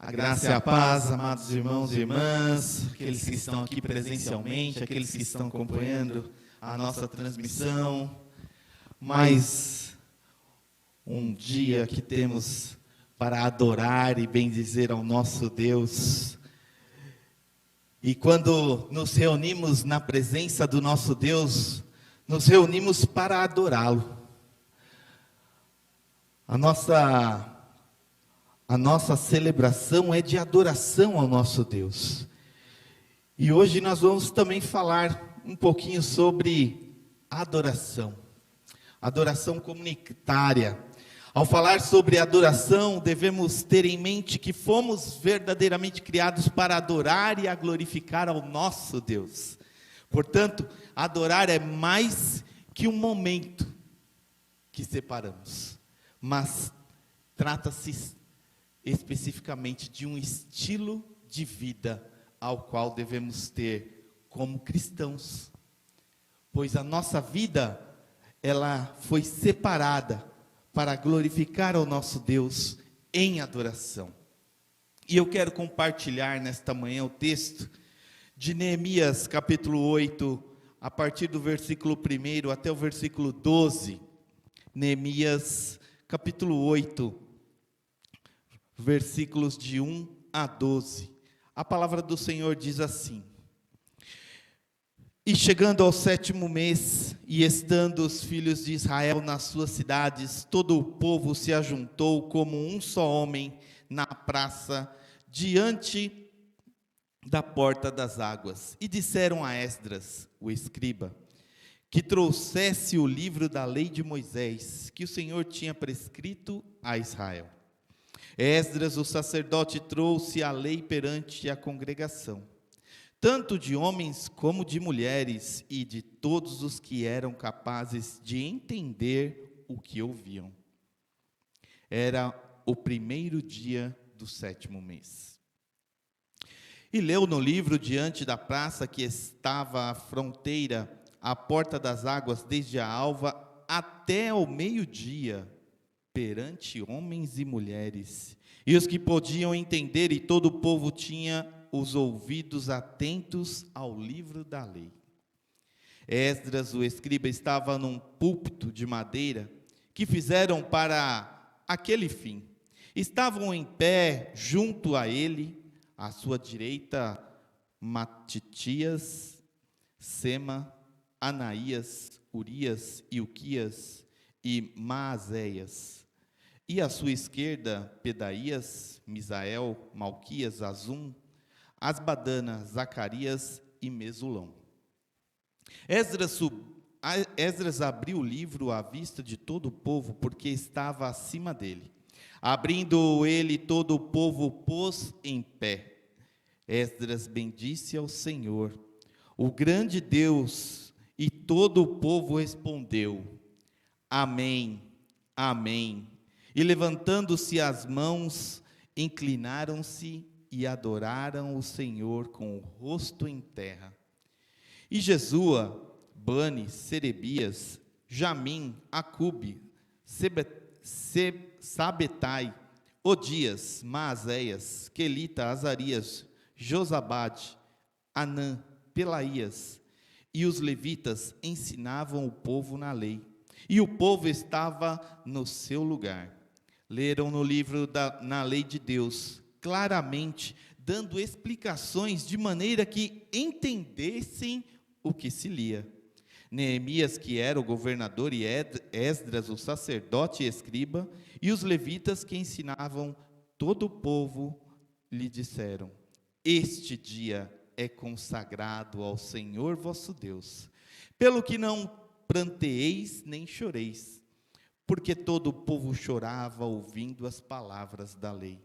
A graça e a paz, amados irmãos e irmãs, aqueles que estão aqui presencialmente, aqueles que estão acompanhando a nossa transmissão. Mais um dia que temos para adorar e bendizer ao nosso Deus. E quando nos reunimos na presença do nosso Deus, nos reunimos para adorá-lo. A nossa celebração é de adoração ao nosso Deus. E hoje nós vamos também falar um pouquinho sobre adoração. Adoração comunitária. Ao falar sobre adoração, devemos ter em mente que fomos verdadeiramente criados para adorar e a glorificar ao nosso Deus. Portanto, adorar é mais que um momento que separamos, mas trata-se especificamente de um estilo de vida ao qual devemos ter como cristãos, pois a nossa vida, ela foi separada para glorificar ao nosso Deus em adoração. E eu quero compartilhar nesta manhã o texto de Neemias capítulo 8, a partir do versículo 1 até o versículo 12, Neemias capítulo 8, versículos de 1 a 12, a palavra do Senhor diz assim: E chegando ao 7º mês, e estando os filhos de Israel nas suas cidades, todo o povo se ajuntou como um só homem na praça, diante da porta das águas, e disseram a Esdras, o escriba, que trouxesse o livro da lei de Moisés, que o Senhor tinha prescrito a Israel. Esdras, o sacerdote, trouxe a lei perante a congregação, tanto de homens como de mulheres, e de todos os que eram capazes de entender o que ouviam. Era o 1º dia do 7º mês. E leu no livro diante da praça que estava à fronteira, à porta das águas, desde a alva até ao meio-dia, perante homens e mulheres, e os que podiam entender, e todo o povo tinha os ouvidos atentos ao livro da lei. Esdras, o escriba, estava num púlpito de madeira, que fizeram para aquele fim. Estavam em pé junto a ele, à sua direita, Matitias, Sema, Anaías, Urias, Ilquias e Maazéias. E à sua esquerda, Pedaías, Misael, Malquias, Azum, Asbadana, Zacarias e Mesulão. Esdras abriu o livro à vista de todo o povo, porque estava acima dele. Abrindo ele, todo o povo pôs em pé. Esdras bendisse ao Senhor, o grande Deus, e todo o povo respondeu: Amém, Amém. E levantando-se as mãos, inclinaram-se e adoraram o Senhor com o rosto em terra. E Jesua, Bani, Serebias, Jamim, Acube, Sabetai, Odias, Maazéias, Quelita, Azarias, Josabade, Anã, Pelaías, e os levitas ensinavam o povo na lei, e o povo estava no seu lugar. Leram no livro na lei de Deus, claramente, dando explicações de maneira que entendessem o que se lia. Neemias, que era o governador, e Esdras, o sacerdote e escriba, e os levitas que ensinavam todo o povo, lhe disseram: Este dia é consagrado ao Senhor vosso Deus, pelo que não pranteeis nem choreis, porque todo o povo chorava ouvindo as palavras da lei.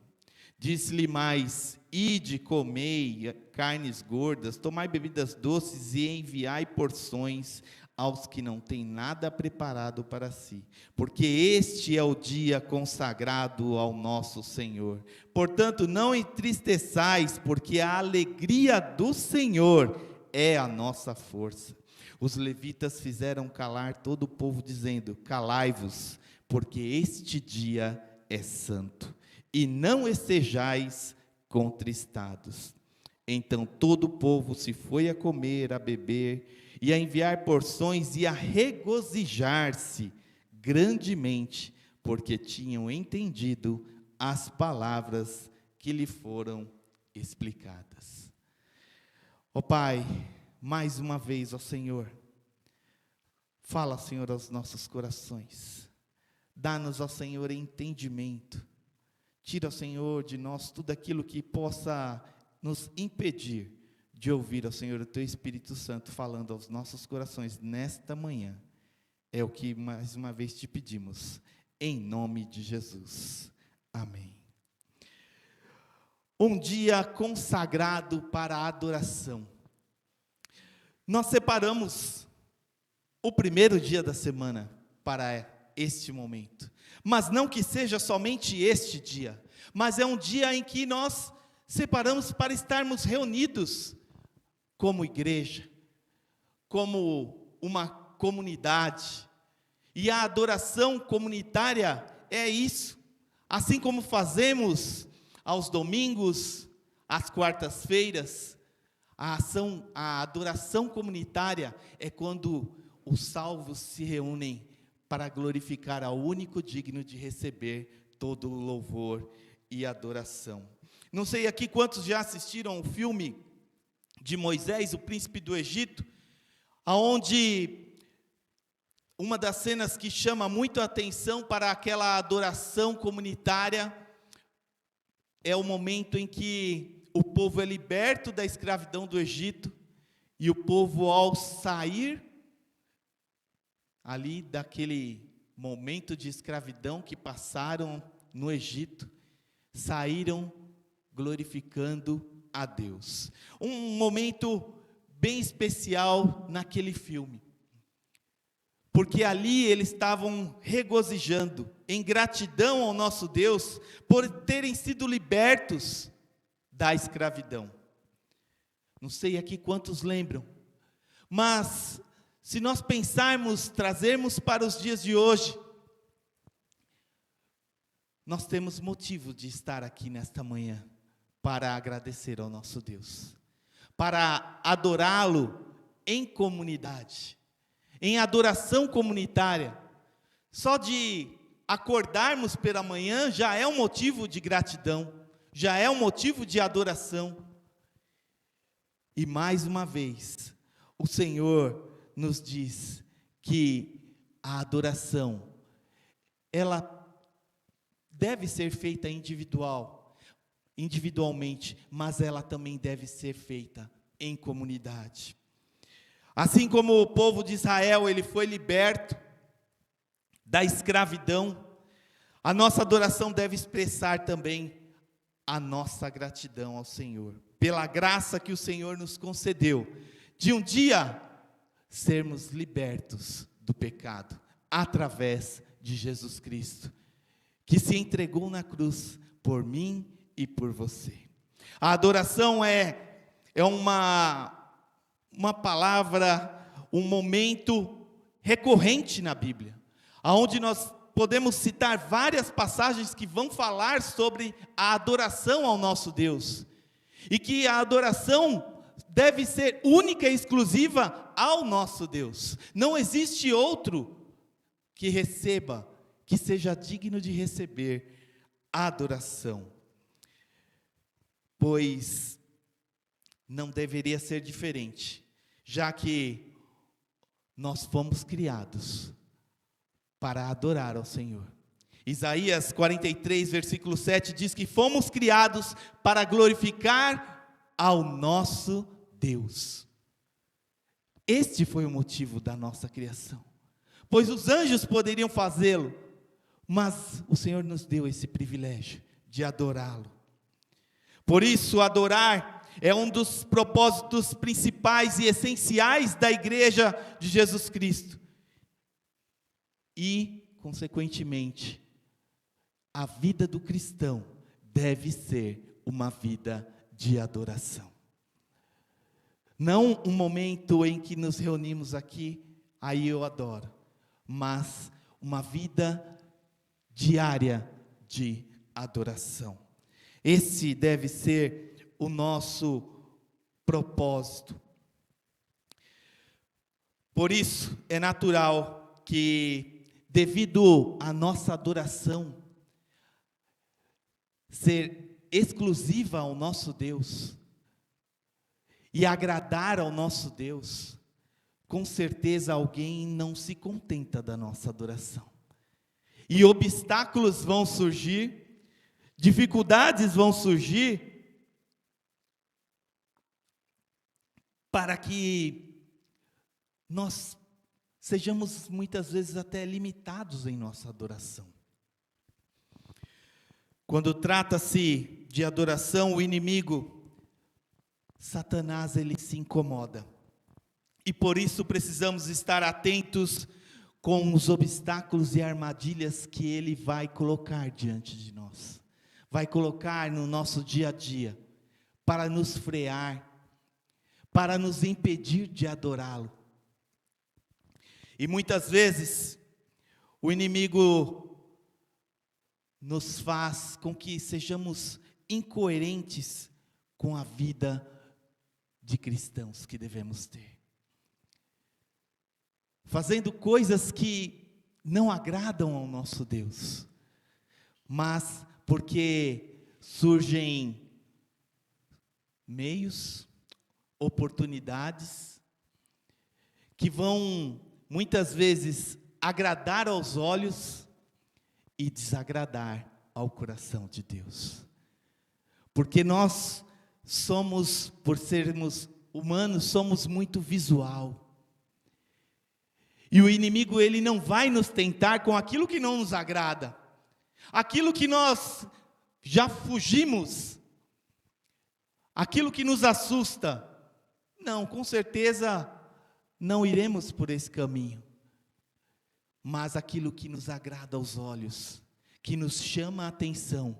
Disse-lhe mais: Ide, comei carnes gordas, tomai bebidas doces e enviai porções aos que não têm nada preparado para si, porque este é o dia consagrado ao nosso Senhor. Portanto, não entristeçais, porque a alegria do Senhor é a nossa força. Os levitas fizeram calar todo o povo, dizendo: Calai-vos, porque este dia é santo, e não estejais contristados. Então todo o povo se foi a comer, a beber, e a enviar porções, e a regozijar-se grandemente, porque tinham entendido as palavras que lhe foram explicadas. Ó Pai, mais uma vez, ó Senhor, fala, Senhor, aos nossos corações. Dá-nos, ó Senhor, entendimento. Tira, Senhor, de nós tudo aquilo que possa nos impedir de ouvir, ó Senhor, o Teu Espírito Santo falando aos nossos corações nesta manhã. É o que mais uma vez te pedimos, em nome de Jesus. Amém. Um dia consagrado para a adoração. Nós separamos o primeiro dia da semana para este momento. Mas não que seja somente este dia, mas é um dia em que nós separamos para estarmos reunidos como igreja, como uma comunidade. E a adoração comunitária é isso. Assim como fazemos aos domingos, às quartas-feiras, a adoração comunitária é quando os salvos se reúnem para glorificar ao único digno de receber todo o louvor e adoração. Não sei aqui quantos já assistiram o filme de Moisés, o príncipe do Egito, aonde uma das cenas que chama muito a atenção para aquela adoração comunitária é o momento em que o povo é liberto da escravidão do Egito, e o povo, ao sair ali daquele momento de escravidão que passaram no Egito, saíram glorificando a Deus. Um momento bem especial naquele filme, porque ali eles estavam regozijando em gratidão ao nosso Deus por terem sido libertos da escravidão. Não sei aqui quantos lembram, mas se nós pensarmos, trazermos para os dias de hoje, nós temos motivo de estar aqui nesta manhã para agradecer ao nosso Deus, para adorá-lo em comunidade, em adoração comunitária. Só de acordarmos pela manhã já é um motivo de gratidão, já é um motivo de adoração. E mais uma vez, o Senhor nos diz que a adoração, ela deve ser feita individualmente, mas ela também deve ser feita em comunidade. Assim como o povo de Israel, ele foi liberto da escravidão, a nossa adoração deve expressar também a nossa gratidão ao Senhor, pela graça que o Senhor nos concedeu, de um dia sermos libertos do pecado, através de Jesus Cristo, que se entregou na cruz por mim e por você. A adoração é uma palavra, um momento recorrente na Bíblia, onde nós podemos citar várias passagens que vão falar sobre a adoração ao nosso Deus, e que a adoração deve ser única e exclusiva ao nosso Deus. Não existe outro que receba, que seja digno de receber a adoração, pois não deveria ser diferente, já que nós fomos criados para adorar ao Senhor. Isaías 43, versículo 7 diz que fomos criados para glorificar ao nosso Deus. Este foi o motivo da nossa criação, pois os anjos poderiam fazê-lo, mas o Senhor nos deu esse privilégio de adorá-lo. Por isso, adorar é um dos propósitos principais e essenciais da igreja de Jesus Cristo. E, consequentemente, a vida do cristão deve ser uma vida de adoração. Não um momento em que nos reunimos aqui, aí eu adoro, mas uma vida diária de adoração. Esse deve ser o nosso propósito. Por isso, é natural que, devido à nossa adoração ser exclusiva ao nosso Deus e agradar ao nosso Deus, com certeza alguém não se contenta da nossa adoração. E obstáculos vão surgir, dificuldades vão surgir, para que nós sejamos muitas vezes até limitados em nossa adoração. Quando trata-se de adoração, o inimigo, Satanás, ele se incomoda. E por isso precisamos estar atentos com os obstáculos e armadilhas que ele vai colocar diante de nós. Vai colocar no nosso dia a dia, para nos frear, para nos impedir de adorá-lo. E muitas vezes, o inimigo nos faz com que sejamos incoerentes com a vida de cristãos que devemos ter. Fazendo coisas que não agradam ao nosso Deus, mas porque surgem meios, oportunidades, que vão muitas vezes agradar aos olhos e desagradar ao coração de Deus. Porque nós somos, por sermos humanos, somos muito visual. E o inimigo, ele não vai nos tentar com aquilo que não nos agrada. Aquilo que nós já fugimos. Aquilo que nos assusta. Não, com certeza não iremos por esse caminho. Mas aquilo que nos agrada aos olhos, que nos chama a atenção,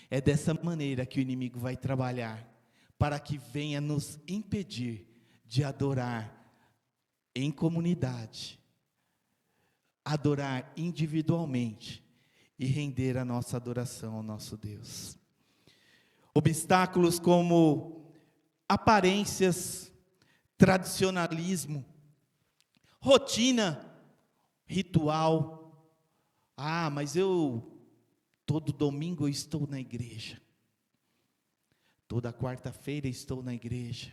é dessa maneira que o inimigo vai trabalhar, para que venha nos impedir de adorar em comunidade, adorar individualmente e render a nossa adoração ao nosso Deus. Obstáculos como aparências, tradicionalismo, rotina, ritual. Mas todo domingo eu estou na igreja. Toda quarta-feira estou na igreja.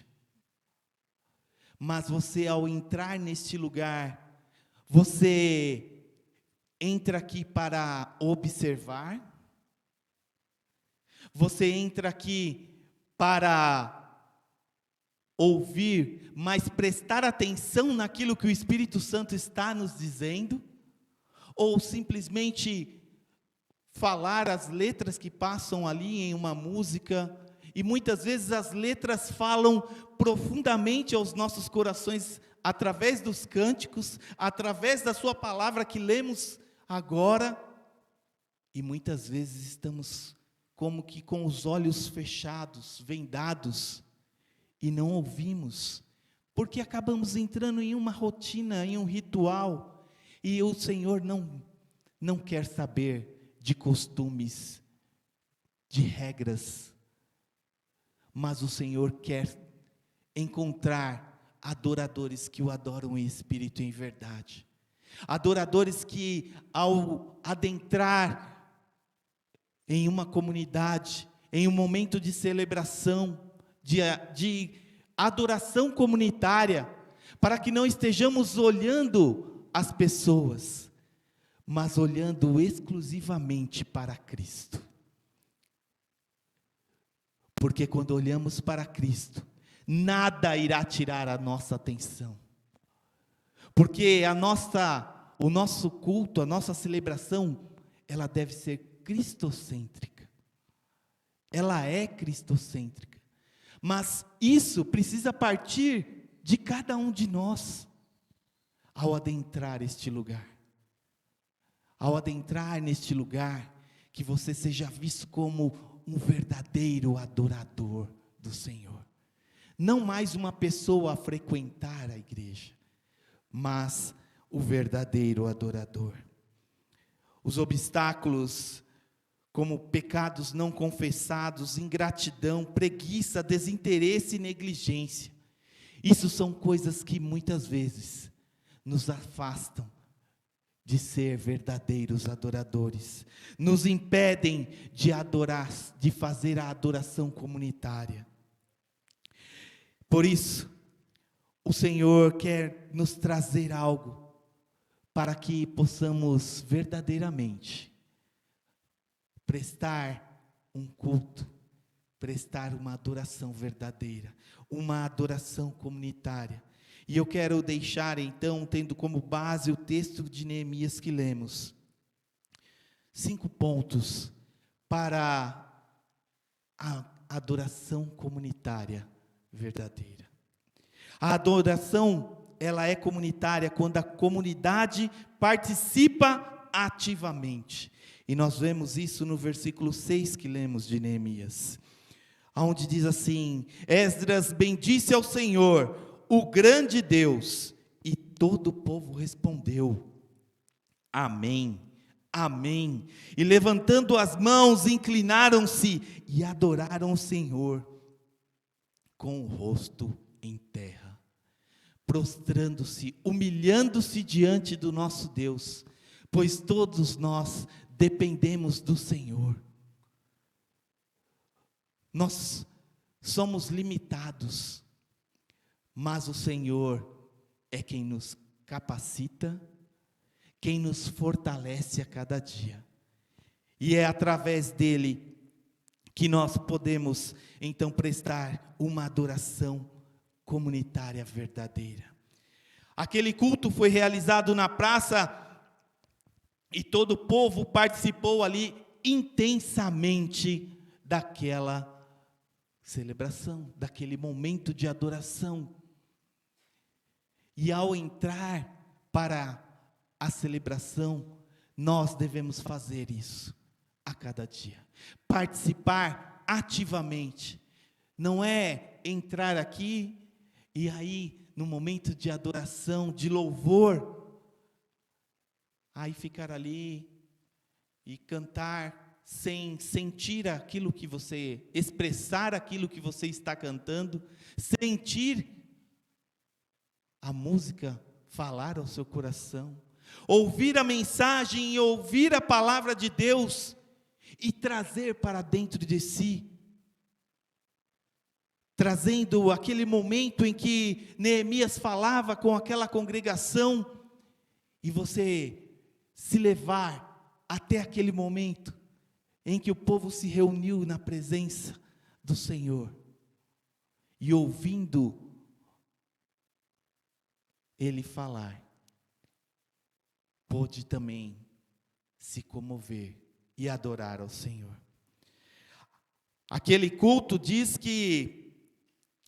Mas você, ao entrar neste lugar, você entra aqui para observar? Você entra aqui para ouvir, mas prestar atenção naquilo que o Espírito Santo está nos dizendo? Ou simplesmente falar as letras que passam ali em uma música? E muitas vezes as letras falam profundamente aos nossos corações, através dos cânticos, através da sua palavra que lemos agora, e muitas vezes estamos como que com os olhos fechados, vendados, e não ouvimos, porque acabamos entrando em uma rotina, em um ritual, e o Senhor não quer saber de costumes, de regras, mas o Senhor quer encontrar adoradores que o adoram em espírito e em verdade. Adoradores que, ao adentrar em uma comunidade, em um momento de celebração, de adoração comunitária, para que não estejamos olhando as pessoas, mas olhando exclusivamente para Cristo. Porque quando olhamos para Cristo, nada irá tirar a nossa atenção. Porque o nosso culto, a nossa celebração, ela deve ser cristocêntrica. Ela é cristocêntrica. Mas isso precisa partir de cada um de nós, ao adentrar este lugar. Ao adentrar neste lugar, que você seja visto como um verdadeiro adorador do Senhor. Não mais uma pessoa a frequentar a igreja, mas o verdadeiro adorador. Os obstáculos, como pecados não confessados, ingratidão, preguiça, desinteresse e negligência. Isso são coisas que muitas vezes nos afastam de ser verdadeiros adoradores, nos impedem de adorar, de fazer a adoração comunitária. Por isso, o Senhor quer nos trazer algo para que possamos verdadeiramente prestar um culto, prestar uma adoração verdadeira, uma adoração comunitária. E eu quero deixar então, tendo como base o texto de Neemias que lemos, 5 pontos para a adoração comunitária verdadeira. A adoração, ela é comunitária quando a comunidade participa ativamente. E nós vemos isso no versículo 6 que lemos de Neemias, onde diz assim: Esdras bendisse ao Senhor, o grande Deus, e todo o povo respondeu: Amém, Amém. E levantando as mãos, inclinaram-se e adoraram o Senhor com o rosto em terra, prostrando-se, humilhando-se diante do nosso Deus, pois todos nós dependemos do Senhor. Nós somos limitados, mas o Senhor é quem nos capacita, quem nos fortalece a cada dia. E é através dele que nós podemos então prestar uma adoração comunitária verdadeira. Aquele culto foi realizado na praça e todo o povo participou ali intensamente daquela celebração, daquele momento de adoração. E ao entrar para a celebração, nós devemos fazer isso a cada dia. Participar ativamente. Não é entrar aqui e aí, no momento de adoração, de louvor, aí ficar ali e cantar sem sentir aquilo que você, expressar aquilo que você está cantando, sentir a música falar ao seu coração, ouvir a mensagem e ouvir a palavra de Deus e trazer para dentro de si, trazendo aquele momento em que Neemias falava com aquela congregação, e você se levar até aquele momento em que o povo se reuniu na presença do Senhor, e ouvindo ele falar, pôde também se comover e adorar ao Senhor. Aquele culto diz que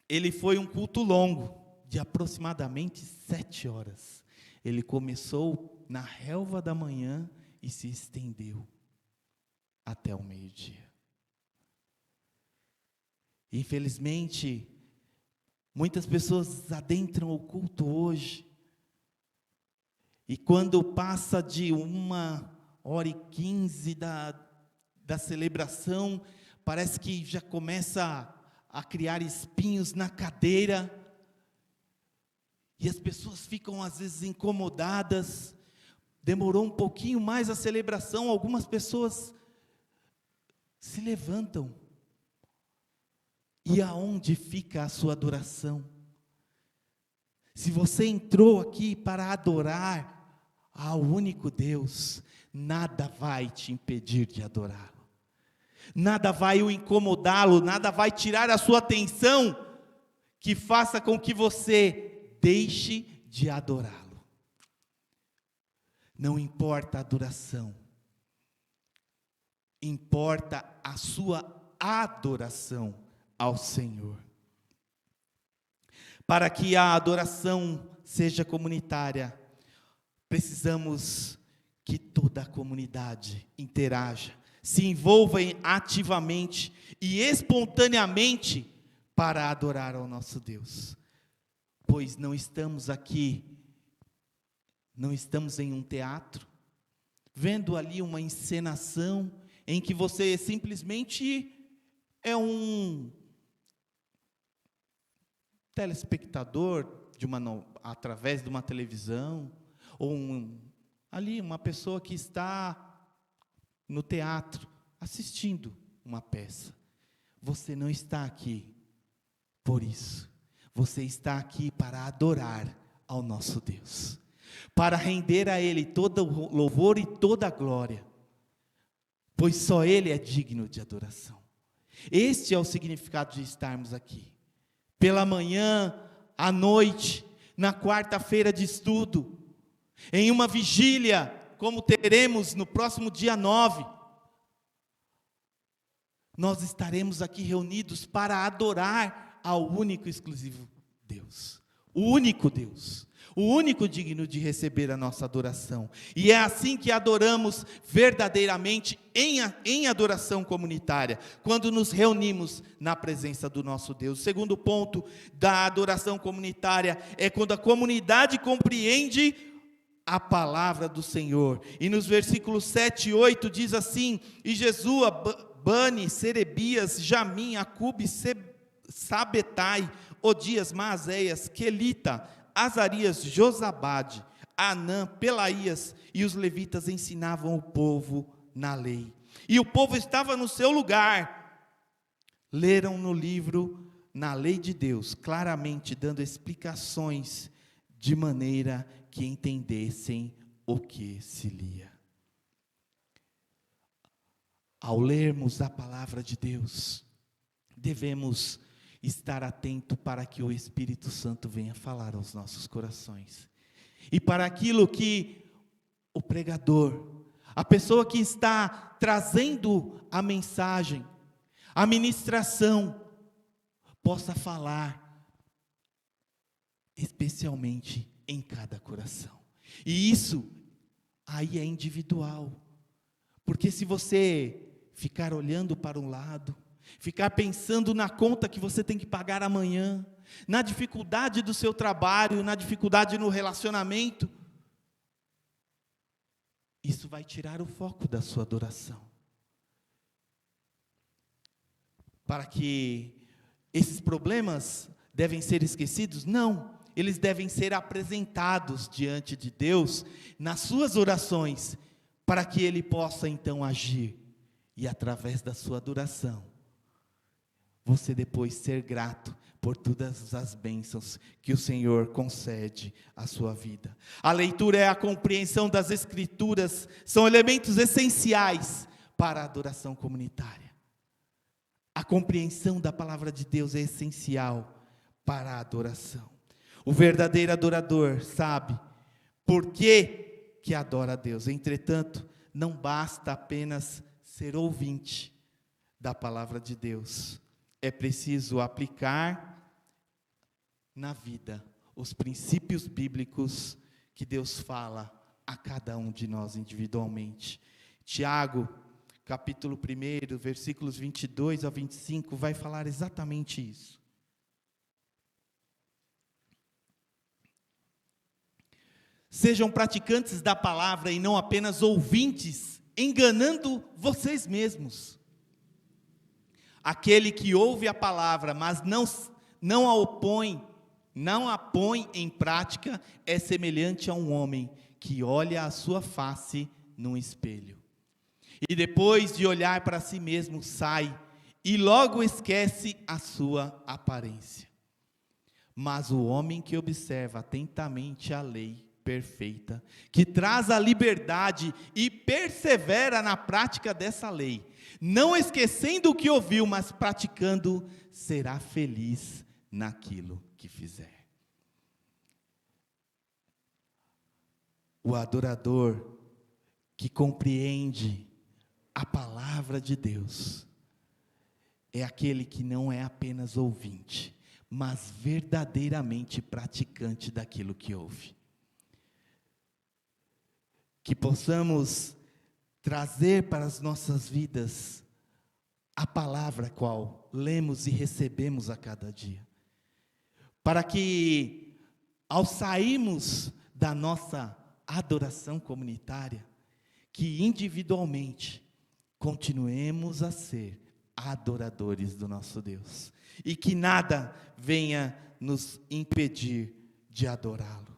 ele foi um culto longo, de aproximadamente 7 horas. Ele começou na relva da manhã e se estendeu até o meio-dia. Infelizmente, muitas pessoas adentram o culto hoje, e quando passa de 1h15 da celebração, parece que já começa a criar espinhos na cadeira, e as pessoas ficam às vezes incomodadas. Demorou um pouquinho mais a celebração, algumas pessoas se levantam. E aonde fica a sua adoração? Se você entrou aqui para adorar ao único Deus, nada vai te impedir de adorá-lo. Nada vai o incomodá-lo, nada vai tirar a sua atenção que faça com que você deixe de adorá-lo. Não importa a adoração, importa a sua adoração ao Senhor. Para que a adoração seja comunitária, precisamos que toda a comunidade interaja, se envolva ativamente e espontaneamente para adorar ao nosso Deus. Pois não estamos aqui, não estamos em um teatro, vendo ali uma encenação em que você simplesmente é um telespectador através de uma televisão, ou uma pessoa que está no teatro assistindo uma peça. Você não está aqui por isso. Você está aqui para adorar ao nosso Deus, para render a Ele todo o louvor e toda a glória, pois só Ele é digno de adoração. Este é o significado de estarmos aqui. Pela manhã, à noite, na quarta-feira de estudo, em uma vigília, como teremos no próximo dia 9, nós estaremos aqui reunidos para adorar ao único e exclusivo Deus. O único Deus. O único digno de receber a nossa adoração. E é assim que adoramos verdadeiramente em adoração comunitária, quando nos reunimos na presença do nosso Deus. O segundo ponto da adoração comunitária é quando a comunidade compreende a palavra do Senhor. E nos versículos 7 e 8 diz assim: E Jesua, Bani, Serebias, Jamim, Acube, Sabetai, Odias, Maazéias, Quelita, Azarias, Josabade, Anã, Pelaías e os levitas ensinavam o povo na lei. E o povo estava no seu lugar. Leram no livro, na lei de Deus, claramente dando explicações de maneira que entendessem o que se lia. Ao lermos a palavra de Deus, devemos estar atento para que o Espírito Santo venha falar aos nossos corações. E para aquilo que o pregador, a pessoa que está trazendo a mensagem, a ministração, possa falar especialmente em cada coração. E isso aí é individual. Porque se você ficar olhando para um lado, ficar pensando na conta que você tem que pagar amanhã, na dificuldade do seu trabalho, na dificuldade no relacionamento, isso vai tirar o foco da sua adoração. Para que esses problemas devem ser esquecidos? Não, eles devem ser apresentados diante de Deus nas suas orações, para que Ele possa então agir, e através da sua adoração, você depois ser grato por todas as bênçãos que o Senhor concede à sua vida. A leitura e a compreensão das Escrituras são elementos essenciais para a adoração comunitária. A compreensão da palavra de Deus é essencial para a adoração. O verdadeiro adorador sabe por que adora a Deus. Entretanto, não basta apenas ser ouvinte da palavra de Deus. É preciso aplicar na vida os princípios bíblicos que Deus fala a cada um de nós individualmente. Tiago, capítulo 1, versículos 22 ao 25, vai falar exatamente isso. Sejam praticantes da palavra e não apenas ouvintes, enganando vocês mesmos. Aquele que ouve a palavra, mas não a põe em prática, é semelhante a um homem que olha a sua face num espelho. E depois de olhar para si mesmo, sai e logo esquece a sua aparência. Mas o homem que observa atentamente a lei perfeita, que traz a liberdade e persevera na prática dessa lei, não esquecendo o que ouviu, mas praticando, será feliz naquilo que fizer. O adorador que compreende a palavra de Deus é aquele que não é apenas ouvinte, mas verdadeiramente praticante daquilo que ouve. Que possamos trazer para as nossas vidas a palavra qual lemos e recebemos a cada dia. Para que, ao sairmos da nossa adoração comunitária, que individualmente continuemos a ser adoradores do nosso Deus, e que nada venha nos impedir de adorá-lo.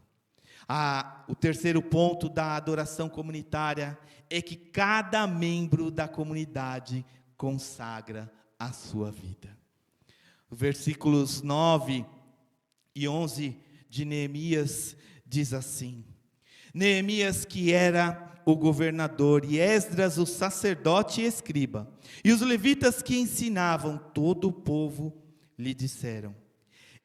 O terceiro ponto da adoração comunitária é que cada membro da comunidade consagra a sua vida. Versículos 9 e 11 de Neemias diz assim: Neemias, que era o governador, e Esdras, o sacerdote e escriba, e os levitas que ensinavam todo o povo, lhe disseram: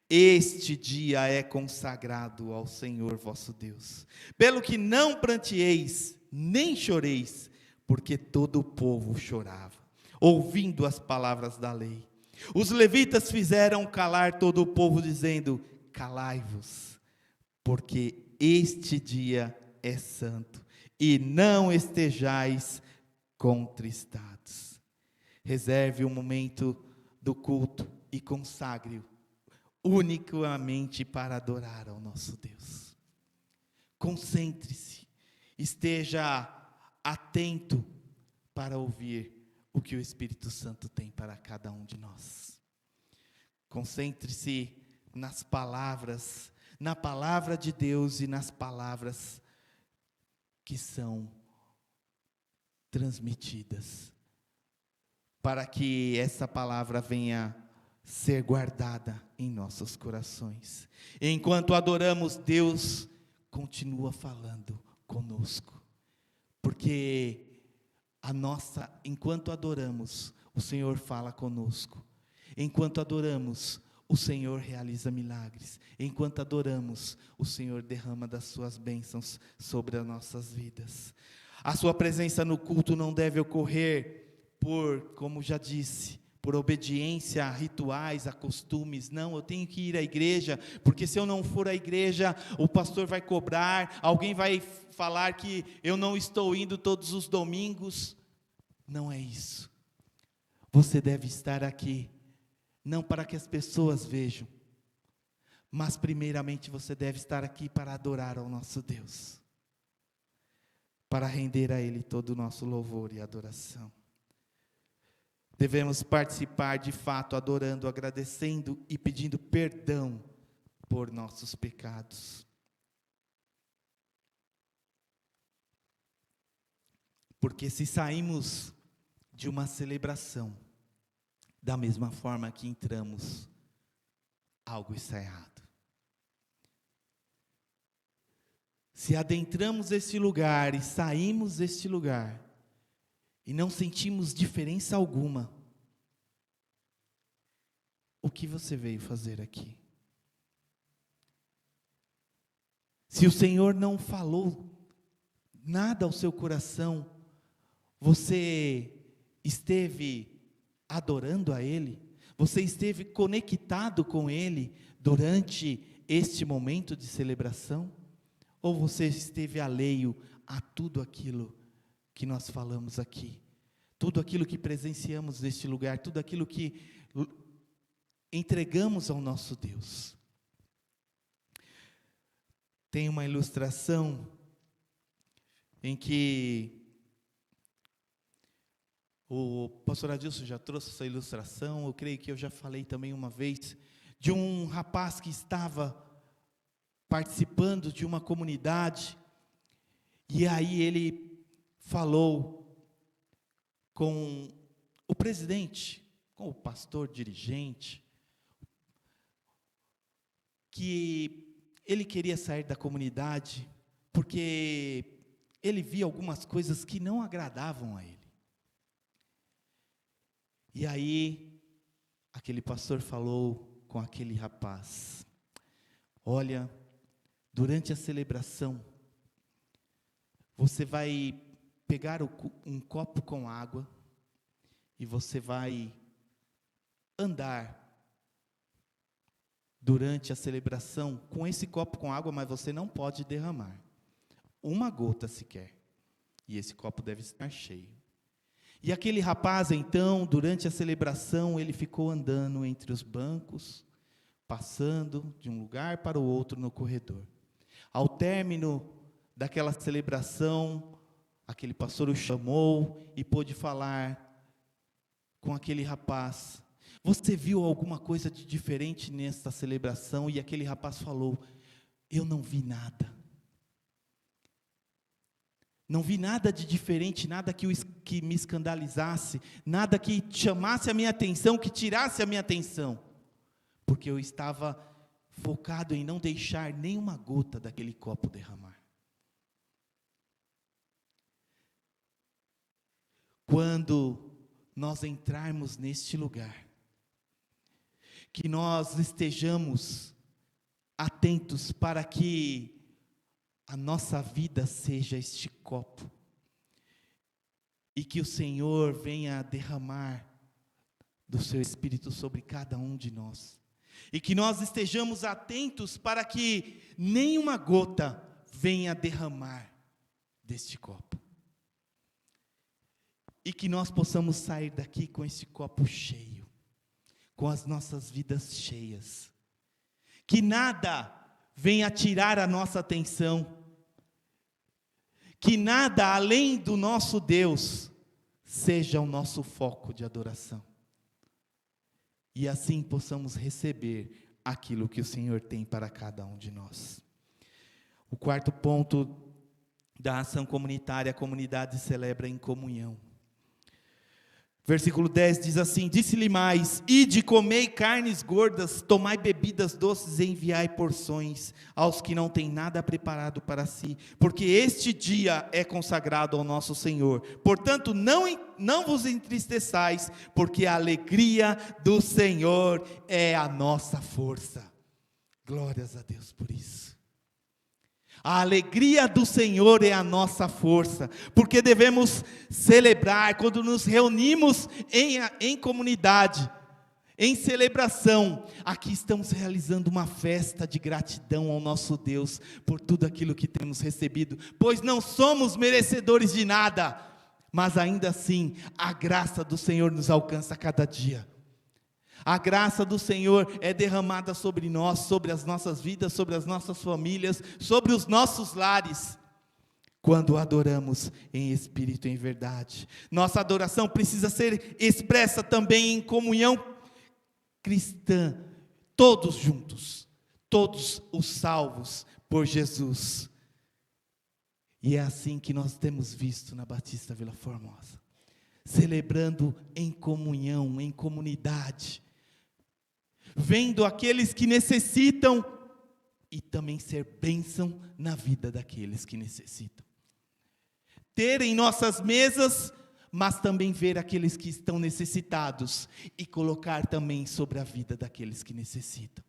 Este dia é consagrado ao Senhor vosso Deus, pelo que não pranteeis, nem choreis, porque todo o povo chorava, ouvindo as palavras da lei. Os levitas fizeram calar todo o povo, dizendo: Calai-vos, porque este dia é santo, e não estejais contristados. Reserve um momento do culto e consagre-o unicamente para adorar ao nosso Deus. Concentre-se, esteja atento para ouvir o que o Espírito Santo tem para cada um de nós. Concentre-se nas palavras, na palavra de Deus e nas palavras que são transmitidas, para que essa palavra venha ser guardada em nossos corações. Enquanto adoramos, Deus continua falando conosco, porque enquanto adoramos, o Senhor fala conosco. Enquanto adoramos, o Senhor realiza milagres. Enquanto adoramos, o Senhor derrama das suas bênçãos sobre as nossas vidas. A sua presença no culto não deve ocorrer como já disse, por obediência a rituais, a costumes. Não, eu tenho que ir à igreja, porque se eu não for à igreja, o pastor vai cobrar, alguém vai falar que eu não estou indo todos os domingos. Não é isso. Você deve estar aqui, não para que as pessoas vejam, mas primeiramente você deve estar aqui para adorar ao nosso Deus, para render a Ele todo o nosso louvor e adoração. Devemos participar de fato, adorando, agradecendo e pedindo perdão por nossos pecados. Porque se saímos de uma celebração da mesma forma que entramos, algo está errado. Se adentramos este lugar e saímos deste lugar, e não sentimos diferença alguma, o que você veio fazer aqui? Se o Senhor não falou nada ao seu coração, você esteve adorando a Ele? Você esteve conectado com Ele durante este momento de celebração? Ou você esteve alheio a tudo aquilo que nós falamos aqui, tudo aquilo que presenciamos neste lugar, tudo aquilo que entregamos ao nosso Deus? Tem uma ilustração em que o pastor Adilson já trouxe essa ilustração, eu creio que eu já falei também uma vez, de um rapaz que estava participando de uma comunidade, e aí ele falou com o presidente, com o pastor dirigente, que ele queria sair da comunidade, porque ele via algumas coisas que não agradavam a ele. E aí, aquele pastor falou com aquele rapaz: olha, durante a celebração, você vai pegar um copo com água, e você vai andar durante a celebração com esse copo com água, mas você não pode derramar uma gota sequer, e esse copo deve estar cheio. E aquele rapaz, então, durante a celebração, ele ficou andando entre os bancos, passando de um lugar para o outro no corredor. Ao término daquela celebração, aquele pastor o chamou e pôde falar com aquele rapaz. Você viu alguma coisa de diferente nesta celebração? E aquele rapaz falou: eu não vi nada. Não vi nada de diferente, nada que me escandalizasse, nada que chamasse a minha atenção, que tirasse a minha atenção. Porque eu estava focado em não deixar nenhuma gota daquele copo derramar. Quando nós entrarmos neste lugar, que nós estejamos atentos para que a nossa vida seja este copo, e que o Senhor venha derramar do seu Espírito sobre cada um de nós, e que nós estejamos atentos para que nenhuma gota venha derramar deste copo, e que nós possamos sair daqui com esse copo cheio, com as nossas vidas cheias, que nada venha tirar a nossa atenção, que nada além do nosso Deus seja o nosso foco de adoração, e assim possamos receber aquilo que o Senhor tem para cada um de nós. O quarto ponto da ação comunitária: a comunidade celebra em comunhão. Versículo 10 diz assim: disse-lhe mais: ide, comei carnes gordas, tomai bebidas doces e enviai porções aos que não têm nada preparado para si, porque este dia é consagrado ao nosso Senhor. Portanto, não vos entristeçais, porque a alegria do Senhor é a nossa força. Glórias a Deus por isso. A alegria do Senhor é a nossa força, porque devemos celebrar quando nos reunimos em comunidade, em celebração. Aqui estamos realizando uma festa de gratidão ao nosso Deus por tudo aquilo que temos recebido, pois não somos merecedores de nada, mas ainda assim a graça do Senhor nos alcança a cada dia. A graça do Senhor é derramada sobre nós, sobre as nossas vidas, sobre as nossas famílias, sobre os nossos lares, quando adoramos em espírito e em verdade. Nossa adoração precisa ser expressa também em comunhão cristã, todos juntos, todos os salvos por Jesus. E é assim que nós temos visto na Batista Vila Formosa, celebrando em comunhão, em comunidade, vendo aqueles que necessitam e também ser bênção na vida daqueles que necessitam. Ter em nossas mesas, mas também ver aqueles que estão necessitados e colocar também sobre a vida daqueles que necessitam.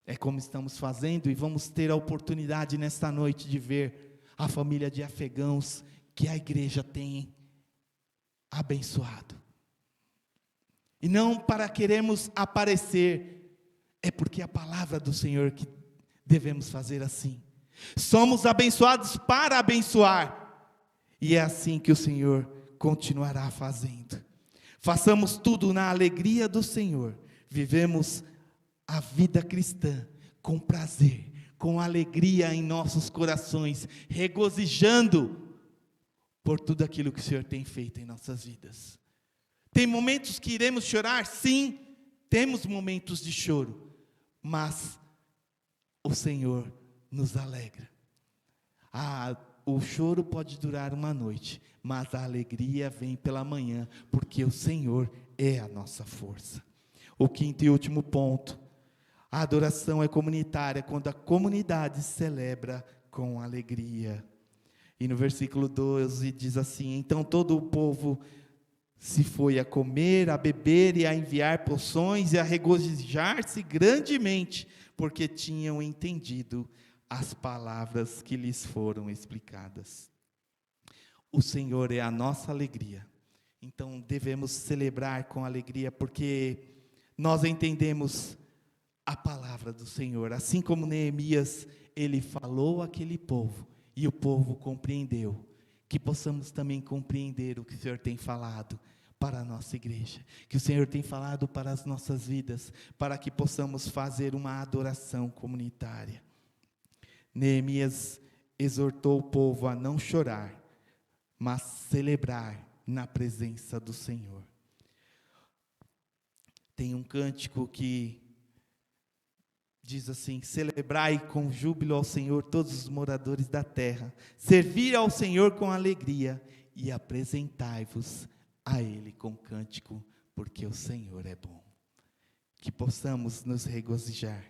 É como estamos fazendo, e vamos ter a oportunidade nesta noite de ver a família de afegãos que a igreja tem abençoado. E não para queremos aparecer, é porque a palavra do Senhor que devemos fazer assim. Somos abençoados para abençoar, e é assim que o Senhor continuará fazendo. Façamos tudo na alegria do Senhor, vivemos a vida cristã com prazer, com alegria em nossos corações, regozijando por tudo aquilo que o Senhor tem feito em nossas vidas. Tem momentos que iremos chorar? Sim, temos momentos de choro, mas o Senhor nos alegra. O choro pode durar uma noite, mas a alegria vem pela manhã, porque o Senhor é a nossa força. O quinto e último ponto: a adoração é comunitária quando a comunidade celebra com alegria. E no versículo 12 diz assim: então todo o povo se foi a comer, a beber e a enviar porções e a regozijar-se grandemente, porque tinham entendido as palavras que lhes foram explicadas. O Senhor é a nossa alegria, então devemos celebrar com alegria, porque nós entendemos a palavra do Senhor. Assim como Neemias, ele falou àquele povo, e o povo compreendeu. Que possamos também compreender o que o Senhor tem falado para a nossa igreja, que o Senhor tem falado para as nossas vidas, para que possamos fazer uma adoração comunitária. Neemias, exortou o povo a não chorar, mas celebrar na presença do Senhor. Tem um cântico que diz assim: celebrai com júbilo ao Senhor todos os moradores da terra, servir ao Senhor com alegria e apresentai-vos a Ele com cântico, porque o Senhor é bom. Que possamos nos regozijar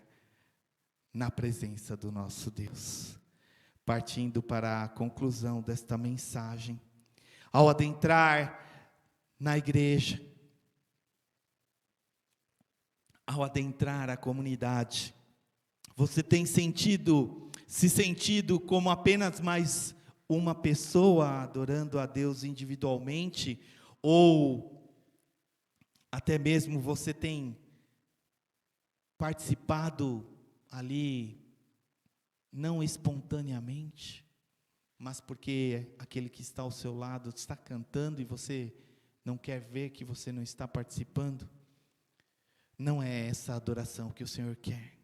na presença do nosso Deus. Partindo para a conclusão desta mensagem, ao adentrar na igreja, ao adentrar a comunidade, você tem se sentido como apenas mais uma pessoa adorando a Deus individualmente, ou até mesmo você tem participado ali, não espontaneamente, mas porque aquele que está ao seu lado está cantando e você não quer ver que você não está participando? Não é essa a adoração que o Senhor quer.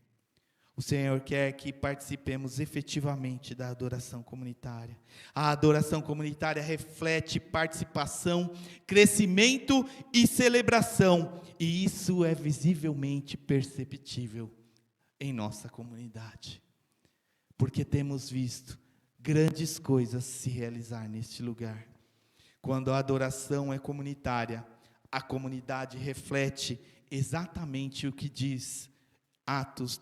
O Senhor quer que participemos efetivamente da adoração comunitária. A adoração comunitária reflete participação, crescimento e celebração, e isso é visivelmente perceptível em nossa comunidade, porque temos visto grandes coisas se realizar neste lugar. Quando a adoração é comunitária, a comunidade reflete exatamente o que diz Atos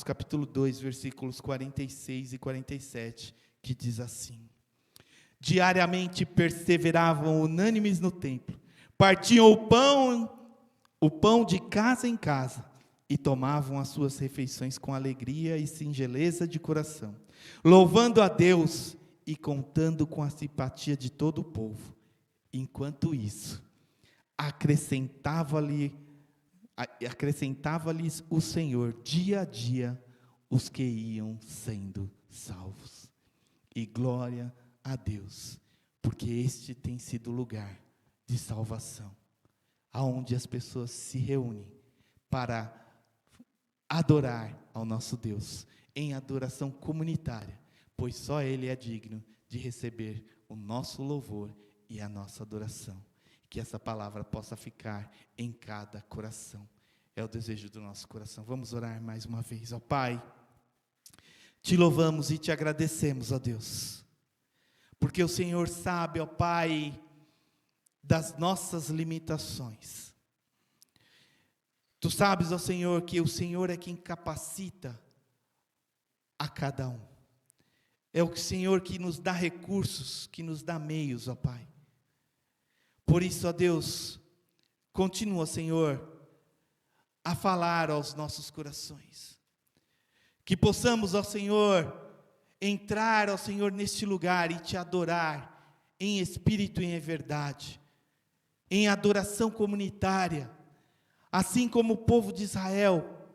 capítulo 2, versículos 46 e 47, que diz assim: diariamente perseveravam unânimes no templo, partiam o pão de casa em casa, e tomavam as suas refeições com alegria e singeleza de coração, louvando a Deus e contando com a simpatia de todo o povo. Enquanto isso, acrescentava-lhes o Senhor dia a dia os que iam sendo salvos. E glória a Deus, porque este tem sido o lugar de salvação, aonde as pessoas se reúnem para adorar ao nosso Deus, em adoração comunitária, pois só Ele é digno de receber o nosso louvor e a nossa adoração. Que essa palavra possa ficar em cada coração. É o desejo do nosso coração. Vamos orar mais uma vez. Ó Pai, te louvamos e te agradecemos, ó Deus, porque o Senhor sabe, ó Pai, das nossas limitações. Tu sabes, ó Senhor, que o Senhor é quem capacita a cada um. É o Senhor que nos dá recursos, que nos dá meios, ó Pai. Por isso, ó Deus, continua, Senhor, a falar aos nossos corações. Que possamos, ó Senhor, entrar, ó Senhor, neste lugar e te adorar em espírito e em verdade, em adoração comunitária, assim como o povo de Israel,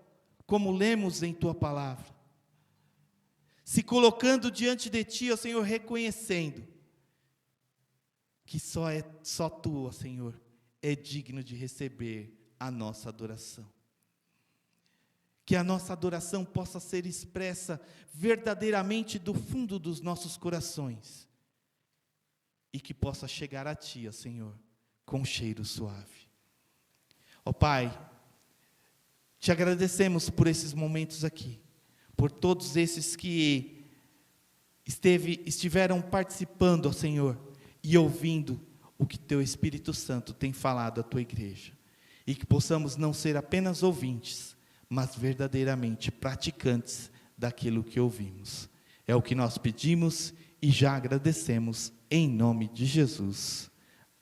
como lemos em tua palavra, se colocando diante de ti, ó Senhor, reconhecendo que só tu, ó Senhor, é digno de receber a nossa adoração. Que a nossa adoração possa ser expressa verdadeiramente do fundo dos nossos corações, e que possa chegar a ti, ó Senhor, com cheiro suave. Ó Pai, te agradecemos por esses momentos aqui, por todos esses que estiveram participando, ó Senhor, e ouvindo o que teu Espírito Santo tem falado à tua igreja, e que possamos não ser apenas ouvintes, mas verdadeiramente praticantes daquilo que ouvimos. É o que nós pedimos e já agradecemos em nome de Jesus.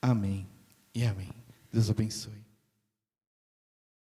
Amém e amém. Deus abençoe.